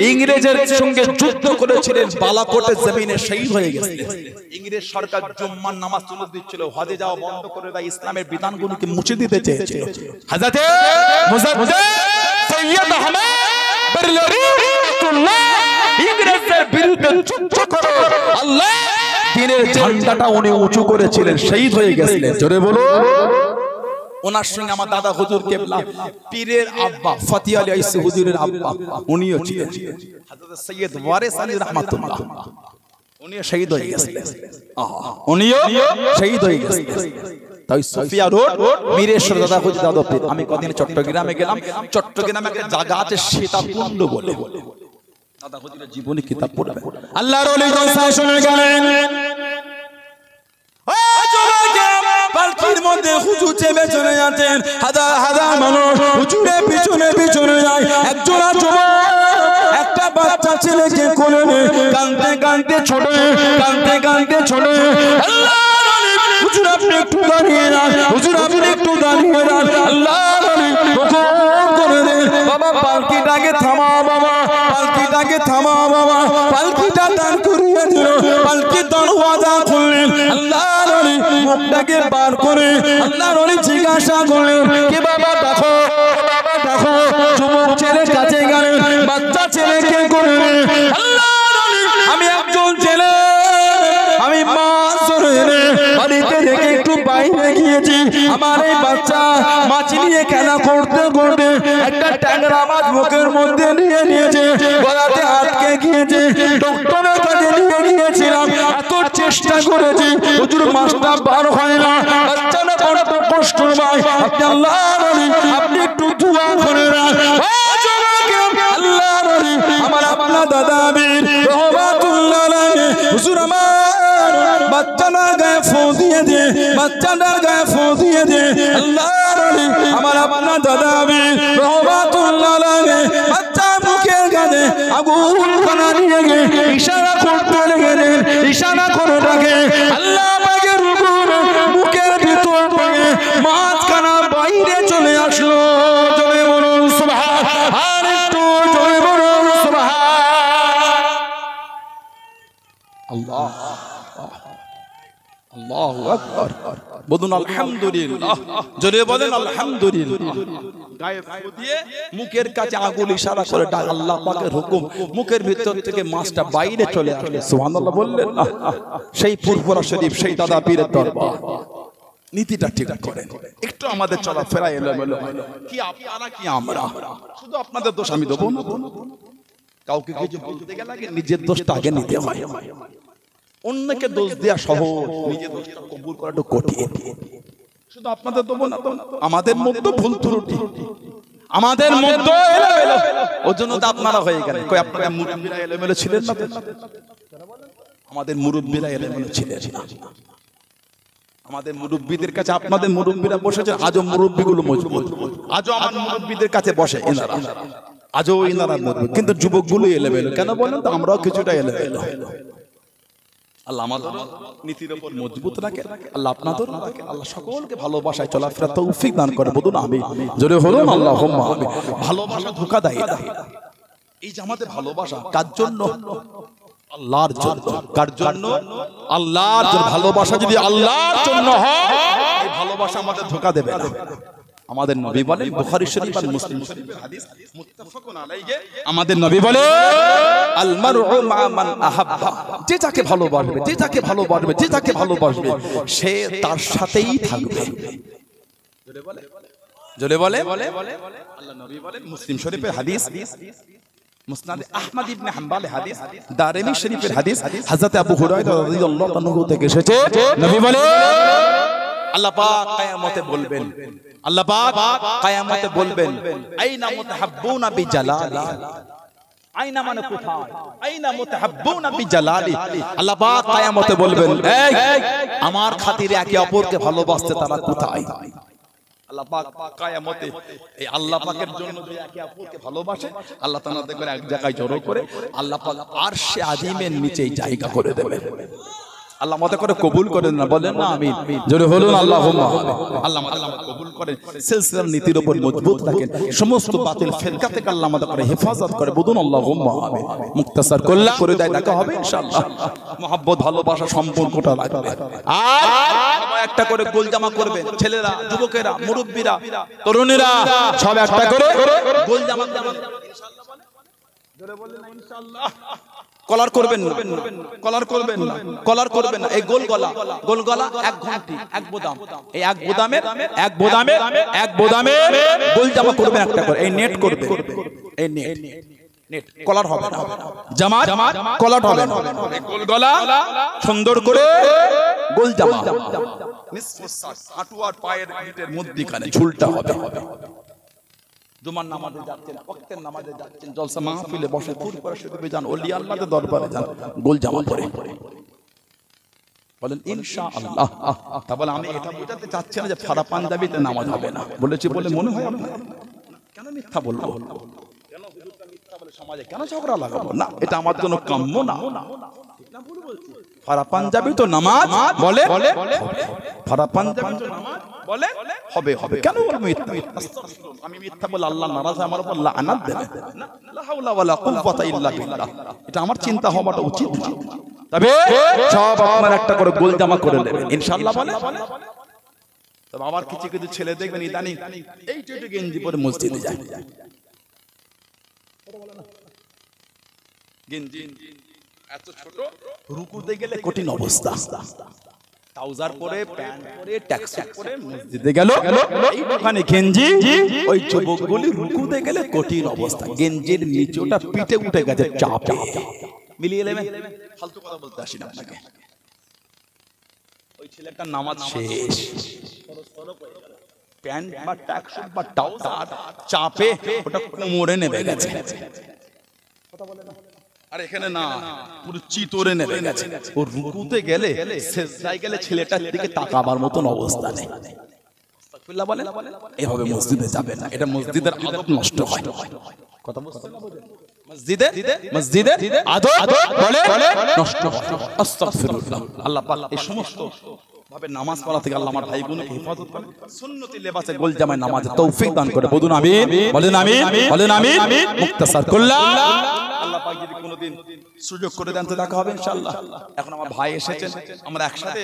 ইংরেজের সঙ্গে যুদ্ধ করেছিলেন, বালাকোটের জমিনে শহীদ হয়ে গেছেন। ইংরেজ সরকার জুম্মার নামাজ তুলে দিচ্ছিল, হজে যাওয়া বন্ধ করে দেয়, ইসলামের বিধানগুলোকে মুছে দিতে চেয়েছিল। হযরতে মুজাদ্দিদ সৈয়দ আহমদ বেরেলভী ইংরেজদের বিরুদ্ধে যুদ্ধ করে আল্লাহ দ্বীনের ঝান্ডাটা উনি উঁচু করেছিলেন, শহীদ হয়ে গেছিলেন। জোরে বলো। ওনার সঙ্গে আমার দাদা হুজুর কেবলা পীরের আব্বা ফাতি আলী ওয়াইসি হুজুরের আব্বা উনিও ছিলেন হযরত সৈয়দ ওয়ারিস আলী রাহমাতুল্লাহ, উনিও শহীদ হয়ে গেছিলেন। উনিও শহীদ হয়ে গেছিলেন। তাই সুফিয়া রোড মিরেশ্বর দাদা হুজুর দাদা পীর। আমি কদিন চট্টগ্রামে গেলাম, চট্টগ্রামে একটা জায়গা আছে সীতাকুণ্ড বলে, দাদা হুজুরের জীবনী কিতাব পড়বে। আল্লাহর ওলি জলসা শুনে গেলেন, ও যুবকেরা, পালকির মধ্যে হুজুর চেপে চলে যাচ্ছেন, হাজার হাজার মানুষ হুজুরের পিছনে পিছনে যায়। একজন যুবক একটা বাচ্চা ছেলেকে কোলে নিয়ে কাঁদতে কাঁদতে ছোটে, কাঁদতে কাঁদতে ছোটে। আল্লাহর ওলি, হুজুর আপনি একটু দাঁড়িয়ে যান, হুজুর আপনি একটু দাঁড়িয়ে যান। আল্লাহর ওলি হুকুম করে দেন, বাবা পালকিটাকে থামা, বাবা পালকিটাকে থামা, বাবা পালকিটা দাঁড় করিয়ে দিল। পালকি দরওয়াজা খুললেন, আল্লাহর ওলি মুখটাকে বার করে আল্লাহর ওলি জিজ্ঞাসা করলেন, কে বাবা দেখো, বাবা দেখো। যুবক ছেলে কাছে গেলেন, বাচ্চা ছেলেকে করলেন, আল্লাহর ওলি আমি একজন ছেলে, আমি মাছ ধরে এনে বাড়িতে রেখে একটু বাইরে গিয়েছি। আমার এই বাচ্চা মাছ নিয়ে খেলা করতে করতে একটা ট্যাংরা মাছ মুখের মধ্যে নিয়ে নিয়েছে, গলাতে আটকে গিয়েছে। ডক্টরের কাছে নিয়ে গিয়েছিলাম, এত চেষ্টা করেছি, হুজুর মাছটা বার হয় না, বাচ্চাটা বড় কষ্ট পায়। আপনি আল্লাহর ওলি, আপনি একটু দোয়া করে রাখ। আল্লাহর ওলি আমার আপনার দাদা বীর রহমাতুল্লাহ আলাইহি হুজুর আমার বাচ্চাটার গায়ে ফু দিয়ে দে, বাচ্চাটার গায়ে ফু দিয়ে দে। আল্লাহর ওলি আমার আপনার দাদা বীর রহমাতুল্লাহ আলাইহি বাচ্চার মুখের কাছে আগুন খানা নিয়ে গিয়ে ইশারা করতে লেগেলেন, ইশারা করে ডাকে আল্লাহ পাকের হুকুম, মুখের ভিতর থেকে মাছখানা বাইরে চলে আসলো। জোরে বলুন সুবহান, আর একটু জোরে বলুন সুবহান আল্লাহ, আল্লাহু আকবার। বলুন আলহামদুলিল্লাহ, জোরে বলেন আলহামদুলিল্লাহ। গায়ে ফু দিয়ে মুখের কাছে আগুন ইশারা করে ডাক, আল্লাহ পাকের হুকুম, মুখের ভিতর থেকে মাছটা বাইরে চলে আসে। সুবহানাল্লাহ বললেন। সেই ফুরফুরা শরীফ, সেই দাদা পীরের দরবার। নীতিটা ঠিক করেন, একটু আমাদের চলাফেরা এলোমেলো কি আপনারা কি আমরা, শুধু আপনাদের দোষ আমি দেবো না। কাউকে কিছু বলতে গেলে আগে নিজের দোষটা আগে নিতে হয়। অন্যকে দোষ দেওয়া সহজ, নিজের দোষটা কবুল করাটা কঠিন। শুধু আপনাদের দেবো না, আমাদের মধ্যে ভুল ত্রুটি, আমাদের মধ্যে এলোমেলো, ওর জন্য তো আপনারা হয়ে গেলেন। কই আপনারা মুরব্বিরা এলোমেলো ছিলেন না? আমাদের মুরব্বিরা এলোমেলো ছিলেন না। আমাদের মুরব্বিদের কাছে আপনাদের মুরব্বিরা বসেছেন, আজও মুরব্বিগুলো মজবুত, আজও আমার মুরব্বিদের কাছে বসে এনারা, আজও এনারা মজবুত। কিন্তু যুবকগুলো এলোমেলো কেন বলেন তো? আমরাও কিছুটা এলোমেলো। আল্লাহ আমাদের নীতির উপর মজবুত রাখে, আল্লাহ আপনাদের রাখে, আল্লাহ সকলকে ভালোবাসায় চলাফেরা তৌফিক দান করে। বলুন আমিন, জোরে বলুন আল্লাহুম্মা আমিন। ভালোবাসা ধোঁকা দেয় না। এই যে আমাদের ভালোবাসা কার জন্য? আল্লাহর জন্য। কার জন্য? আল্লাহর জন্য। ভালোবাসা যদি আল্লাহর জন্য হয়, এই ভালোবাসা আমাদের ধোঁকা দেবে না। আমাদের নবী বলেন, বুখারী শরীফ আর মুসলিম শরীফের হাদিস মুত্তাফাকুন আলাইহি, আমাদের নবী বলে আল মারউ মা মান আহাব্বা, যে যাকে ভালোবাসবে, যে যাকে ভালোবাসবে, যে যাকে ভালোবাসবে সে তার সাথেই থাকবে। জোরে বলে, জোরে বলে। আল্লাহ নবী বলেন, মুসলিম শরীফের হাদিস, মুসনাদ আহমদ ইবনে হাম্বলের হাদিস, দারমি শরীফের হাদিস, হযরত আবু হুরায়রা রাদিয়াল্লাহু আনহু থেকে এসেছে। নবী বলে আল্লাহ পাক কিয়ামতে বলবেন, আল্লাহ পাক কিয়ামতে বলবেন আইনা মুতাহাব্বুনা বিজালালি, আইনা মানে কোথায়, আইনা মুতাহাব্বুনা বিজালালি। আল্লাহ পাক কিয়ামতে বলবেন এই আমার খাতিরে একে অপরকে ভালোবাসতে তারা কোথায়? আল্লাহ পাক কিয়ামতে এই আল্লাহ পাকের জন্য যে একে অপরকে ভালোবাসে আল্লাহ তাআলা দেখবেন এক জায়গায় জড়ো করে আল্লাহ পাক আরশে আজিমের নিচেই জায়গা করে দেবেন। আল্লাহ মতে করে কবুল করেন না, বলেন না আমিন, জোরে বলুন আল্লাহুম্মা। আল্লাহ কবুল করেন, সিলসিলার নীতির উপর মজবুত রাখেন, সমস্ত বাতিল ফিরকা থেকে আল্লাহ মতে করে হেফাজত করে, বলুন আল্লাহুম্মা আমিন। মুক্তাসার কল্যাণ করে দেয়, দেখা হবে ইনশাআল্লাহ। মহব্বত ভালোবাসা সম্পর্কটা লাগবে। আর একটা করে গোল জামা করবেন, ছেলেরা, যুবকেরা, মুরব্বীরা, তরুণীরা সব একটা করে গোল জামা ইনশাআল্লাহ বলেন, জোরে বলেন ইনশাআল্লাহ। কলার করবেন না, কলার করবেন না, কলার করবেন না। এই গোল গলা এক ঘন্টি এক বোদাম, এই এক বোদামে গোল জামা করবেন একটা করে। এই নেট করবেন, এই নেট কলার হবে না, জামা কলার হবে না। এই গোল গলা সুন্দর করে গোল জামা, হাঁটু আর পায়ের গিটের মধ্যখানে ঝুলটা হবে। জুমার নামাজে যাচ্ছেন, ওয়াক্তের নামাজে যাচ্ছেন, জলসা মাহফিলে বসে ফুল করে শুধু যান, ওলি আল্লাহর দরবারে যান গোল জামা পরে, বলেন ইনশাআল্লাহ। তাহলে আমি এটা বোঝাতে চাচ্ছি না যে ফাড়া পাঞ্জাবিতে নামাজ হবে না, বলেছি বলে মনে হয় আপনার কেন মিথ্যা বলবো, কেন হুজুরটা মিথ্যা বলে সমাজে কেন ঝগড়া লাগাবো না, এটা আমার জন্য কাম্য না। ফাড়া পাঞ্জাবি তো নামাজ বলে, ফাড়া পাঞ্জাবি তো নামাজ বলে হবে, কেন বলবো মিথ্যা? আমি মিথ্যা বলে আল্লাহ নারাজ হয়, আমার উপর লাআনাত দেবে না। লা হাওলা ওয়ালা কুওয়াতা ইল্লা বিল্লাহ, এটা আমার চিন্তা হওয়াটা উচিত না। তবে সব আপনার একটা করে গোল জামা করে নেবেন ইনশাআল্লাহ বলে। তবে আবার কিছু ছেলে দেখবেন ইদানিং এই টেটে গেঞ্জি পরে মসজিদে যায়, গেঞ্জি এত ছোট, রুকুতে গেলে কঠিন অবস্থা, ট্রাউজার পরে প্যান্ট পরে ট্যাক্সি পরে মসজিদে গেল, এই দোকানে গেঞ্জি, ওই যুবকগুলি রুকুতে গেলে কঠিন অবস্থা, গেঞ্জির নিচেটা পিঠে উঠে গেছে চাপে। মিলিয়ে নেবেন, ফালতু কথা বলতে আসি না আপনাকে। ওই ছেলেটার নামাজ শেষ, প্যান্ট বা ট্যাক্সি বা ট্রাউজার চাপে ওটা কোমরে নেমে গেছে, কথা বলে না। আর এখানে না, পুরো চিতরে নেমে গেছে। ও রুকুতে গেলে, সেজদায় গেলে ছেলেটার দিকে তাকাবার মতন অবস্থা নেই। আস্তাগফিরুল্লাহ বলেন, এভাবে মসজিদে যাবে না, এটা মসজিদের আদব নষ্ট হয়। কথা বুঝছেন না? মসজিদে আদব বলে নষ্ট হয়। আস্তাগফিরুল্লাহ। আল্লাহ পাক এই সমস্ত ভাবে নামাজ পড়া থেকে আল্লাহ আমার ভাইগুলোকে হেফাজত করে, সুন্নতি লেবাসে গোল জামায় নামাজে তৌফিক দান করে, বলুন আমিন, বলেন আমিন, বলেন আমিন। মুক্তাসার কল্যাণ আল্লাহ পাক যদি কোনোদিন সুযোগ করে দেন তো দেখা হবে ইনশাআল্লাহ। এখন আমার ভাই এসেছেন, আমরা একসাথে